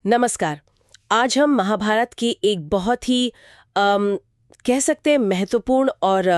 नमस्कार। आज हम महाभारत की एक बहुत ही कह सकते हैं महत्वपूर्ण और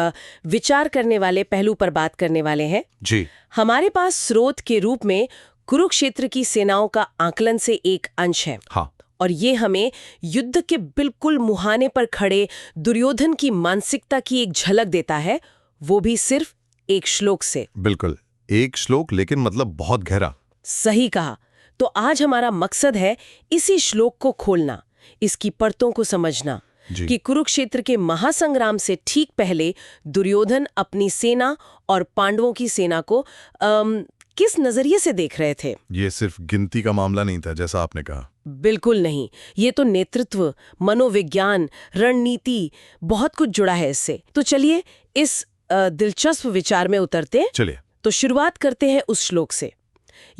विचार करने वाले पहलू पर बात करने वाले हैं। जी। हमारे पास स्रोत के रूप में कुरुक्षेत्र की सेनाओं का आकलन से एक अंश है। हाँ। और ये हमें युद्ध के बिल्कुल मुहाने पर खड़े दुर्योधन की मानसिकता की एक झलक देता है, वो भी सिर्फ एक श्लोक से। बिल्कुल, एक श्लोक, लेकिन मतलब बहुत गहरा। सही कहा। तो आज हमारा मकसद है इसी श्लोक को खोलना, इसकी परतों को समझना कि कुरुक्षेत्र के महासंग्राम से ठीक पहले दुर्योधन अपनी सेना और पांडवों की सेना को किस नजरिए से देख रहे थे। ये सिर्फ गिनती का मामला नहीं था, जैसा आपने कहा। बिल्कुल नहीं, ये तो नेतृत्व, मनोविज्ञान, रणनीति, बहुत कुछ जुड़ा है इससे। तो चलिए इस दिलचस्प विचार में उतरते हैं। चलिए। तो शुरुआत करते हैं उस श्लोक से।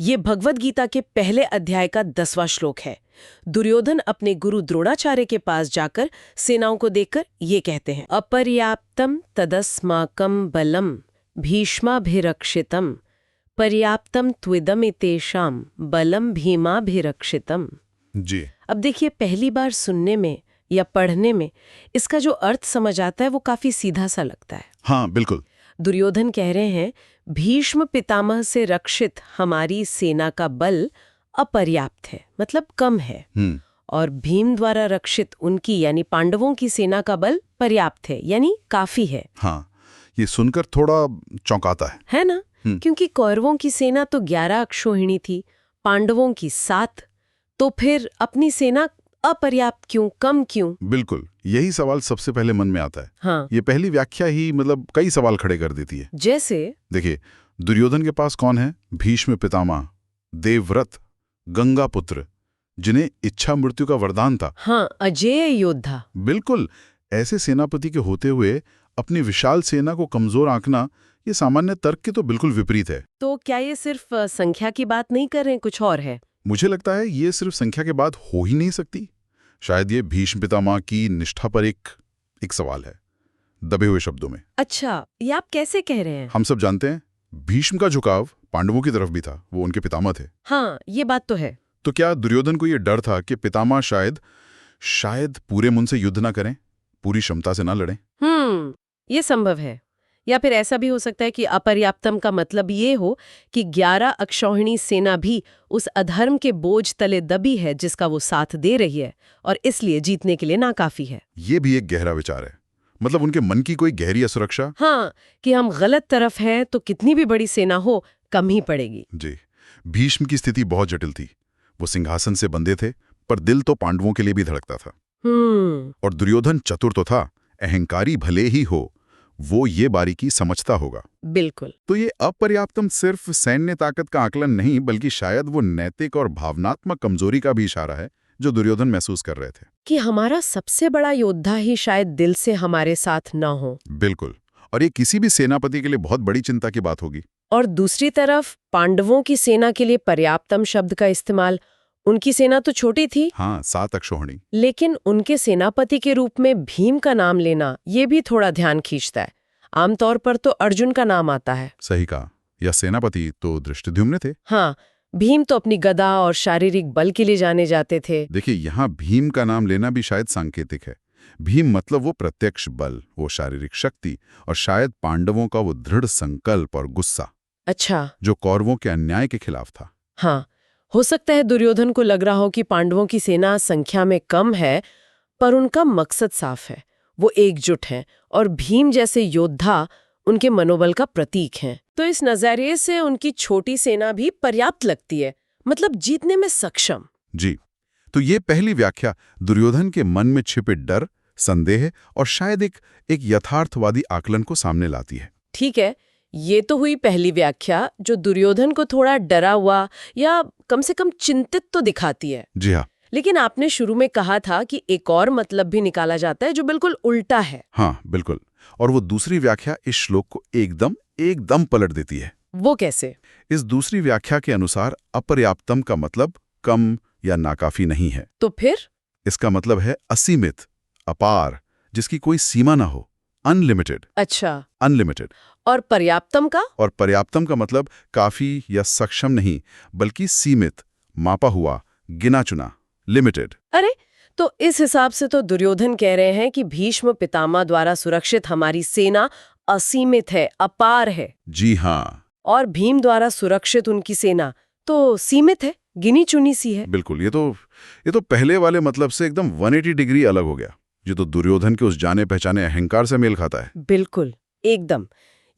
ये भगवद गीता के पहले अध्याय का 10वां श्लोक है। दुर्योधन अपने गुरु द्रोणाचार्य के पास जाकर सेनाओं को देखकर ये कहते हैं, अपर्याप्तम तदस्माकं बलम भीष्माभिरक्षितम पर्याप्तम त्विदमितेषां बलम भीमाभिरक्षितम। जी। अब देखिए, पहली बार सुनने में या पढ़ने में इसका जो अर्थ समझ आता है वो काफी सीधा सा लगता है। हाँ, बिल्कुल। दुर्योधन कह रहे हैं, भीष्म पितामह से रक्षित हमारी सेना का बल अपर्याप्त है, मतलब कम है। और भीम द्वारा रक्षित उनकी यानी पांडवों की सेना का बल पर्याप्त है, यानी काफी है। हाँ, ये सुनकर थोड़ा चौंकाता है ना? क्योंकि कौरवों की सेना तो 11 अक्षौहिणी थी, पांडवों की 7, तो फिर अपनी सेना अपर्याप्त क्यों, कम क्यों? बिल्कुल, यही सवाल सबसे पहले मन में आता है। हाँ। ये पहली व्याख्या ही मतलब कई सवाल खड़े कर देती है। जैसे देखिए, दुर्योधन के पास कौन है? भीष्म पितामह, देवव्रत, गंगा पुत्र, जिन्हें इच्छा मृत्यु का वरदान था। हाँ, अजेय योद्धा। बिल्कुल, ऐसे सेनापति के होते हुए अपनी विशाल सेना को कमजोर आंकना, ये सामान्य तर्क के तो बिल्कुल विपरीत है। तो क्या ये सिर्फ संख्या की बात नहीं कर रहे हैं, कुछ और है? मुझे लगता है ये सिर्फ संख्या के बात हो ही नहीं सकती। शायद ये भीष्म पितामह की निष्ठा पर एक सवाल है, दबे हुए शब्दों में। अच्छा, ये आप कैसे कह रहे हैं? हम सब जानते हैं भीष्म का झुकाव पांडवों की तरफ भी था, वो उनके पितामह थे। हाँ, ये बात तो है। तो क्या दुर्योधन को ये डर था कि पितामह शायद पूरे मन से युद्ध ना करें, पूरी क्षमता से ना लड़ें? ये संभव है। या फिर ऐसा भी हो सकता है कि अपर्याप्तम का मतलब ये हो कि 11 अक्षौहिणी सेना भी उस अधर्म के बोझ तले दबी है जिसका वो साथ दे रही है, और इसलिए जीतने के लिए नाकाफी है। ये भी एक गहरा विचार है, मतलब उनके मन की कोई गहरी असुरक्षा। हाँ, कि हम गलत तरफ हैं तो कितनी भी बड़ी सेना हो कम ही पड़ेगी। जी। भीष्म की स्थिति बहुत जटिल थी। वो सिंहासन से बंधे थे, पर दिल तो पांडवों के लिए भी धड़कता था। और दुर्योधन चतुर तो था, अहंकारी भले ही हो, वो ये बारीकी समझता होगा। बिल्कुल। तो ये अपर्याप्तम सिर्फ सैन्य ताकत का आकलन नहीं, बल्कि शायद वो नैतिक और भावनात्मक कमजोरी का भी इशारा है जो दुर्योधन महसूस कर रहे थे, कि हमारा सबसे बड़ा योद्धा ही शायद दिल से हमारे साथ न हो। बिल्कुल। और ये किसी भी सेनापति के लिए बहुत बड़ी चिंता की बात होगी। और दूसरी तरफ पांडवों की सेना के लिए पर्याप्तम शब्द का इस्तेमाल, उनकी सेना तो छोटी थी। हाँ, 7 अक्षौहिणी। लेकिन उनके सेनापति के रूप में भीम का नाम लेना ये भी थोड़ा ध्यान खींचता है। आमतौर पर तो अर्जुन का नाम आता है। सही कहा। या सेनापति तो धृष्टद्युम्न थे। हाँ, भीम तो अपनी गदा और शारीरिक बल के लिए जाने जाते थे। देखिए, यहाँ भीम का नाम लेना भी शायद सांकेतिक है। भीम मतलब वो प्रत्यक्ष बल, वो शारीरिक शक्ति, और शायद पांडवों का वो दृढ़ संकल्प और गुस्सा। अच्छा। जो कौरवों के अन्याय के खिलाफ था। हाँ, हो सकता है दुर्योधन को लग रहा हो कि पांडवों की सेना संख्या में कम है, पर उनका मकसद साफ है, वो एकजुट हैं, और भीम जैसे योद्धा उनके मनोबल का प्रतीक हैं। तो इस नजरिए से उनकी छोटी सेना भी पर्याप्त लगती है, मतलब जीतने में सक्षम। जी। तो ये पहली व्याख्या दुर्योधन के मन में छिपे डर, संदेह और शायद एक यथार्थवादी आकलन को सामने लाती है। ठीक है, ये तो हुई पहली व्याख्या जो दुर्योधन को थोड़ा डरा हुआ या कम से कम चिंतित तो दिखाती है। जी हाँ। लेकिन आपने शुरू में कहा था कि एक और मतलब भी निकाला जाता है जो बिल्कुल उल्टा है। हाँ, बिल्कुल। और वो दूसरी व्याख्या इस श्लोक को एकदम पलट देती है। वो कैसे? इस दूसरी व्याख्या के अनुसार अपर्याप्तम का मतलब कम या नाकाफी नहीं है। तो फिर? इसका मतलब है असीमित, अपार, जिसकी कोई सीमा ना हो, अनलिमिटेड। अच्छा। अनलिमिटेड। और पर्याप्तम का? और पर्याप्तम का मतलब काफी या सक्षम नहीं, बल्कि सीमित, मापा हुआ, गिना चुना, लिमिटेड। अरे, तो इस हिसाब से तो दुर्योधन कह रहे हैं कि भीष्म पितामह द्वारा सुरक्षित हमारी सेना असीमित है, अपार है, जी हाँ, और भीम द्वारा सुरक्षित उनकी सेना तो सीमित है, गिनी चुनी सी है। बिल्कुल। ये तो पहले वाले मतलब से एकदम 180 डिग्री अलग हो गया। ये तो दुर्योधन के उस जाने पहचाने अहंकार से मेल खाता है। बिल्कुल, एकदम।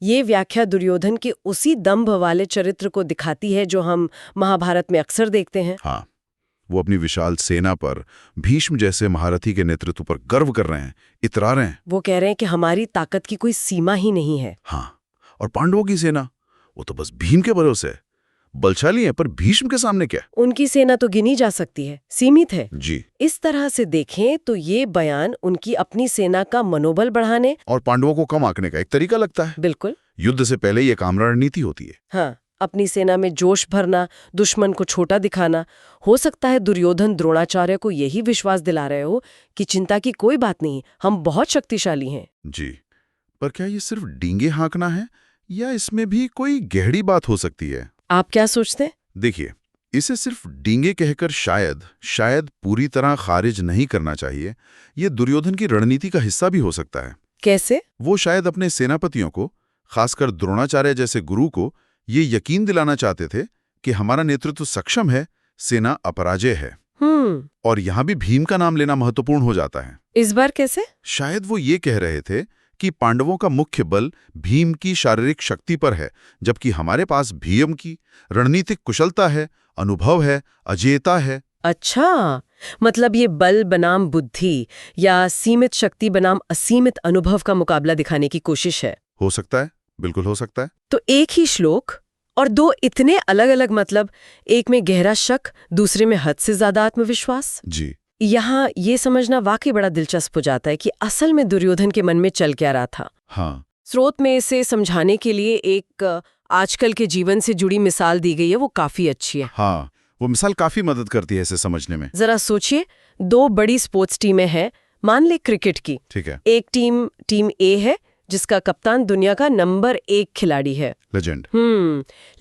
ये व्याख्या दुर्योधन के उसी दंभ वाले चरित्र को दिखाती है जो हम महाभारत में अक्सर देखते हैं। हाँ, वो अपनी विशाल सेना पर भीष्म जैसे महारथी के नेतृत्व पर गर्व कर रहे हैं, इतरा रहे हैं। वो कह रहे हैं कि हमारी ताकत की कोई सीमा ही नहीं है। हाँ, और पांडवों की सेना, वो तो बस भीम के भरोसे है। बलशाली है, पर भीष्म के सामने क्या? उनकी सेना तो गिनी जा सकती है, सीमित है। जी। इस तरह से देखें तो ये बयान उनकी अपनी सेना का मनोबल बढ़ाने और पांडवों को कम आंकने का एक तरीका लगता है। बिल्कुल। युद्ध से पहले ये काम रणनीति होती है। हाँ, अपनी सेना में जोश भरना, दुश्मन को छोटा दिखाना। हो सकता है दुर्योधन द्रोणाचार्य को यही विश्वास दिला रहे हो कि चिंता की कोई बात नहीं, हम बहुत शक्तिशाली हैं। जी, पर क्या ये सिर्फ डींगे हाँकना है या इसमें भी कोई गहरी बात हो सकती है? आप क्या सोचते हैं? देखिए, इसे सिर्फ डींगे कहकर शायद पूरी तरह खारिज नहीं करना चाहिए। ये दुर्योधन की रणनीति का हिस्सा भी हो सकता है। कैसे? वो शायद अपने सेनापतियों को, खासकर द्रोणाचार्य जैसे गुरु को, ये यकीन दिलाना चाहते थे कि हमारा नेतृत्व सक्षम है, सेना अपराजय है। और यहां भी भीम का नाम लेना महत्वपूर्ण हो जाता है। इस बार कैसे? शायद वो ये कह रहे थे कि पांडवों का मुख्य बल भीम की शारीरिक शक्ति पर है, जबकि हमारे पास भीम की रणनीतिक कुशलता है, अनुभव है, अजेयता है। अच्छा, मतलब ये बल बनाम बुद्धि या सीमित शक्ति बनाम असीमित अनुभव का मुकाबला दिखाने की कोशिश है। हो सकता है, बिल्कुल हो सकता है। तो एक ही श्लोक और दो इतने अलग अलग मतलब, एक में गहरा शक, दूसरे में हद से ज्यादा आत्मविश्वास। जी। यहाँ ये समझना वाकई बड़ा दिलचस्प हो जाता है कि असल में दुर्योधन के मन में चल क्या रहा था। हाँ। स्रोत में इसे समझाने के लिए एक आजकल के जीवन से जुड़ी मिसाल दी गई है, वो काफी अच्छी है। हाँ, वो मिसाल काफी मदद करती है इसे समझने में। जरा सोचिए, दो बड़ी स्पोर्ट्स टीमें हैं, मान ले क्रिकेट की। ठीक है। एक टीम ए है जिसका कप्तान दुनिया का नंबर 1 खिलाड़ी है, लेजेंड।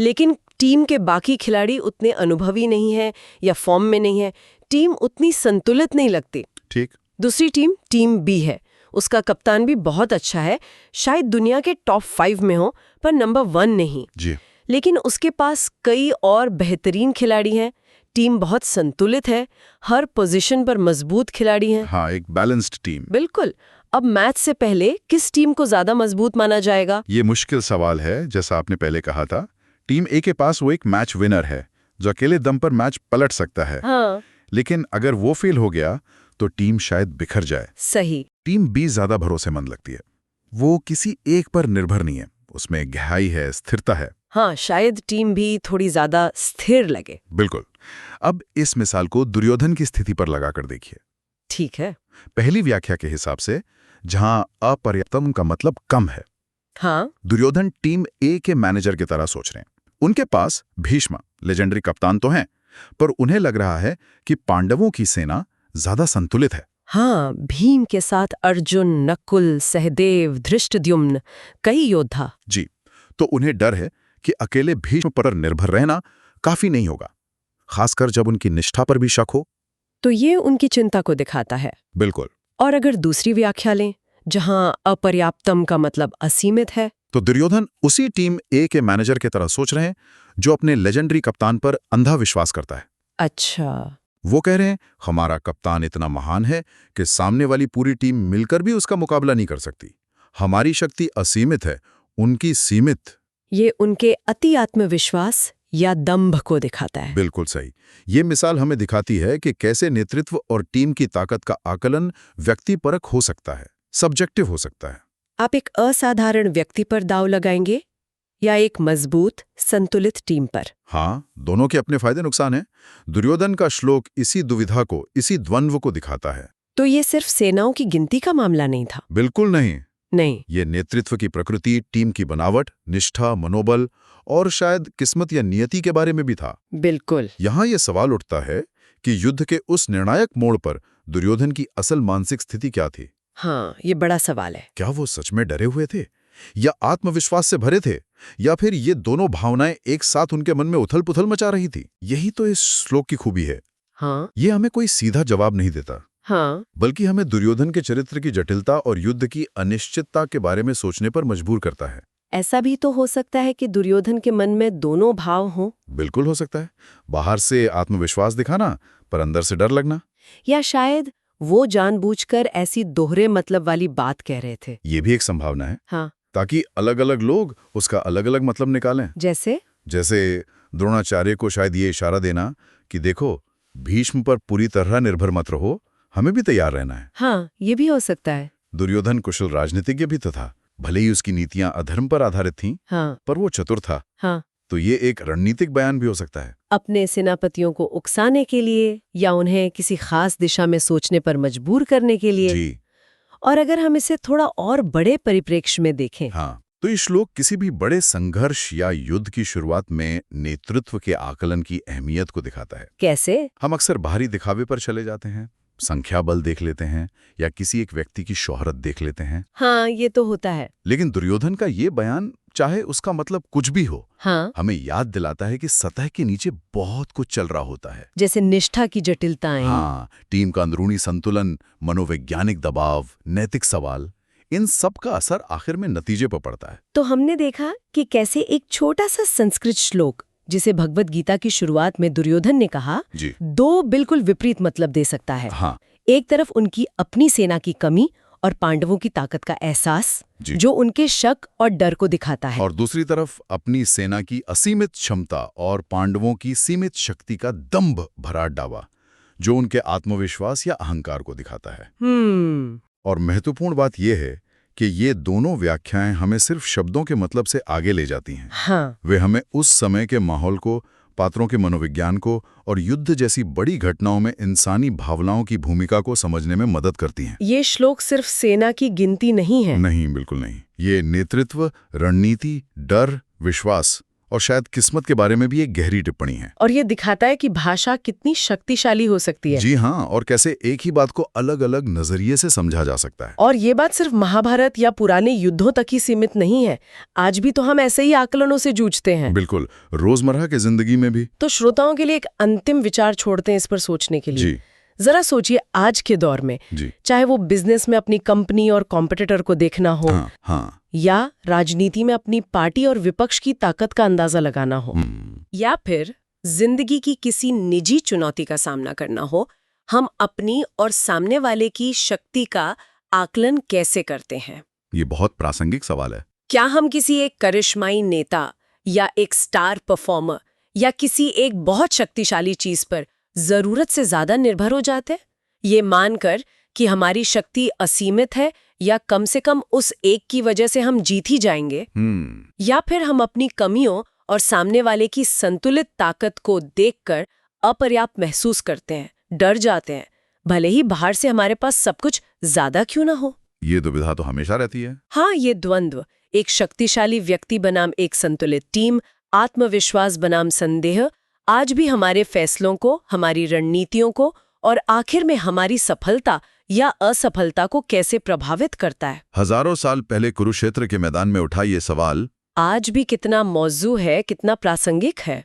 लेकिन टीम के बाकी खिलाड़ी उतने अनुभवी नहीं है या फॉर्म में नहीं है, टीम उतनी संतुलित नहीं लगती। ठीक। दूसरी टीम बी है, उसका कप्तान भी बहुत अच्छा है, शायद दुनिया के टॉप 5 में हो पर नंबर 1 नहीं। जी। लेकिन उसके पास कई और बेहतरीन खिलाड़ी हैं, टीम बहुत संतुलित है, हर पोजीशन पर मजबूत खिलाड़ी हैं। हाँ, एक बैलेंस्ड टीम। बिल्कुल। अब मैच से पहले किस टीम को ज्यादा मजबूत माना जाएगा? ये मुश्किल सवाल है। जैसा आपने पहले कहा था, टीम ए के पास वो एक मैच विनर है जो अकेले दम पर मैच पलट सकता है। हाँ। लेकिन अगर वो फेल हो गया तो टीम शायद बिखर जाए। सही। टीम बी ज्यादा भरोसेमंद लगती है। वो किसी एक पर निर्भर नहीं है, उसमें गहराई है, स्थिरता है। हाँ, शायद टीम भी थोड़ी ज्यादा स्थिर लगे। बिल्कुल। अब इस मिसाल को दुर्योधन की स्थिति पर लगाकर देखिए। ठीक है। पहली व्याख्या के हिसाब से जहां अपर्याप्तम का मतलब कम है, हाँ। दुर्योधन टीम ए के मैनेजर की तरह सोच रहे हैं। उनके पास भीष्म लेजेंडरी कप्तान तो हैं, पर उन्हें लग रहा है कि पांडवों की सेना ज्यादा संतुलित है। हाँ, भीम के साथ अर्जुन, नकुल, सहदेव, धृष्टद्युम्न, कई योद्धा। जी। तो उन्हें डर है कि अकेले भीष्म पर निर्भर रहना काफी नहीं होगा, खासकर जब उनकी निष्ठा पर भी शक हो। तो ये उनकी चिंता को दिखाता है। बिल्कुल। और अगर दूसरी व्याख्या लें, जहां अपर्याप्तम का मतलब असीमित है, तो दुर्योधन उसी टीम ए के मैनेजर की तरह सोच रहे हैं जो अपने लेजेंडरी कप्तान पर अंधा विश्वास करता है। अच्छा। वो कह रहे हैं, हमारा कप्तान इतना महान है कि सामने वाली पूरी टीम मिलकर भी उसका मुकाबला नहीं कर सकती। हमारी शक्ति असीमित है, उनकी सीमित। ये उनके अति आत्मविश्वास या दंभ को दिखाता है। बिल्कुल सही। ये मिसाल हमें दिखाती है कि कैसे नेतृत्व और टीम की ताकत का आकलन व्यक्तिपरक हो सकता है, सब्जेक्टिव हो सकता है। आप एक असाधारण व्यक्ति पर दांव लगाएंगे या एक मजबूत, संतुलित टीम पर? हाँ, दोनों के अपने फायदे नुकसान हैं। दुर्योधन का श्लोक इसी दुविधा को, इसी द्वंद्व को दिखाता है। तो ये सिर्फ सेनाओं की गिनती का मामला नहीं था? बिल्कुल नहीं। ये नेतृत्व की प्रकृति, टीम की बनावट, निष्ठा, मनोबल और शायद किस्मत या नियति के बारे में भी था। बिल्कुल। यहाँ ये सवाल उठता है कि युद्ध के उस निर्णायक मोड़ पर दुर्योधन की असल मानसिक स्थिति क्या थी? हाँ, ये बड़ा सवाल है। क्या वो सच में डरे हुए थे या आत्मविश्वास से भरे थे, या फिर ये दोनों भावनाएं एक साथ उनके मन में उथल-पुथल मचा रही थी? यही तो इस श्लोक की खूबी है। हाँ ये हमें कोई सीधा जवाब नहीं देता, हाँ बल्कि हमें दुर्योधन के चरित्र की जटिलता और युद्ध की अनिश्चितता के बारे में सोचने पर मजबूर करता है। ऐसा भी तो हो सकता है कि दुर्योधन के मन में दोनों भाव हों। बिल्कुल हो सकता है, बाहर से आत्मविश्वास दिखाना पर अंदर से डर लगना। या शायद वो जानबूझकर ऐसी दोहरे मतलब वाली बात कह रहे थे। ये भी एक संभावना है, हाँ ताकि अलग-अलग लोग उसका अलग-अलग मतलब निकालें। जैसे द्रोणाचार्य को शायद ये इशारा देना कि देखो, भीष्म पर पूरी तरह निर्भर मत रहो, हमें भी तैयार रहना है। हाँ, ये भी हो सकता है। दुर्योधन कुशल राजनीतिज्ञ भी तो था, भले ही उसकी नीतियां अधर्म पर आधारित थीं, हाँ, पर वो चतुर था। हाँ, तो ये एक रणनीतिक बयान भी हो सकता है, अपने सेनापतियों को उकसाने के लिए या उन्हें किसी खास दिशा में सोचने पर मजबूर करने के लिए। जी और अगर हम इसे थोड़ा और बड़े परिप्रेक्ष्य में देखें, हाँ, तो ये श्लोक किसी भी बड़े संघर्ष या युद्ध की शुरुआत में नेतृत्व के आकलन की अहमियत को दिखाता है। कैसे? हम अक्सर बाहरी दिखावे पर चले जाते हैं, संख्या बल देख लेते हैं या किसी एक व्यक्ति की शोहरत देख लेते हैं। हाँ, ये तो होता है। लेकिन दुर्योधन का ये बयान, चाहे उसका मतलब कुछ भी हो, हाँ, हमें याद दिलाता है कि सतह के नीचे बहुत कुछ चल रहा होता है। जैसे निष्ठा की जटिलताएं। हाँ, टीम का अंदरूनी संतुलन, मनोवैज्ञानिक दबाव, नैतिक सवाल, इन सब का असर आखिर में नतीजे पर पड़ता है। तो हमने देखा कि कैसे एक छोटा सा संस्कृत श्लोक, जिसे भगवत गीता की शुरुआत में दुर्योधन ने कहा, जी दो बिल्कुल विपरीत मतलब दे सकता है। हाँ, एक तरफ उनकी अपनी सेना की कमी और पांडवों की ताकत का एहसास, जो उनके शक और डर को दिखाता है, और दूसरी तरफ अपनी सेना की असीमित क्षमता और पांडवों की सीमित शक्ति का दंभ भरा डावा, जो उनके आत्मविश्वास या अहंकार को दिखाता है। और महत्वपूर्ण बात यह है कि ये दोनों व्याख्याएं हमें सिर्फ शब्दों के मतलब से आगे ले जाती हैं। हाँ, वे हमें उस समय के माहौल को, पात्रों के मनोविज्ञान को और युद्ध जैसी बड़ी घटनाओं में इंसानी भावनाओं की भूमिका को समझने में मदद करती हैं। ये श्लोक सिर्फ सेना की गिनती नहीं है। नहीं, बिल्कुल नहीं। ये नेतृत्व, रणनीति, डर, विश्वास और शायद किस्मत के बारे में भी एक गहरी टिप्पणी है। और ये दिखाता है कि भाषा कितनी शक्तिशाली हो सकती है। जी हाँ, और कैसे एक ही बात को अलग-अलग नजरिए से समझा जा सकता है। और ये बात सिर्फ महाभारत या पुराने युद्धों तक ही सीमित नहीं है। आज भी तो हम ऐसे ही आकलनों से जूझते हैं। बिल्कुल, रोजमर्रा की जिंदगी में भी। तो श्रोताओं के लिए एक अंतिम विचार छोड़ते हैं इस पर सोचने के लिए। जी जरा सोचिए, आज के दौर में जी चाहे वो बिजनेस में अपनी कंपनी और कॉम्पिटिटर को देखना हो, हाँ, या राजनीति में अपनी पार्टी और विपक्ष की ताकत का अंदाजा लगाना हो, या फिर जिंदगी की किसी निजी चुनौती का सामना करना हो, हम अपनी और सामने वाले की शक्ति का आकलन कैसे करते हैं? ये बहुत प्रासंगिक सवाल है। क्या हम किसी एक करिश्माई नेता या एक स्टार परफॉर्मर या किसी एक बहुत शक्तिशाली चीज पर जरूरत से ज्यादा निर्भर हो जाते, ये मानकर कि हमारी शक्ति असीमित है या कम से कम उस एक की वजह से हम जीत ही जाएंगे? या फिर हम अपनी कमियों और सामने वाले की संतुलित ताकत को देखकर अपर्याप्त महसूस करते हैं, डर जाते हैं, भले ही बाहर से हमारे पास सब कुछ ज्यादा क्यों ना हो? ये दुविधा तो हमेशा रहती है। हाँ, ये द्वंद्व, एक शक्तिशाली व्यक्ति बनाम एक संतुलित टीम, आत्मविश्वास बनाम संदेह, आज भी हमारे फैसलों को, हमारी रणनीतियों को और आखिर में हमारी सफलता या असफलता को कैसे प्रभावित करता है। हजारों साल पहले कुरुक्षेत्र के मैदान में उठा ये सवाल आज भी कितना मौजू है, कितना प्रासंगिक है।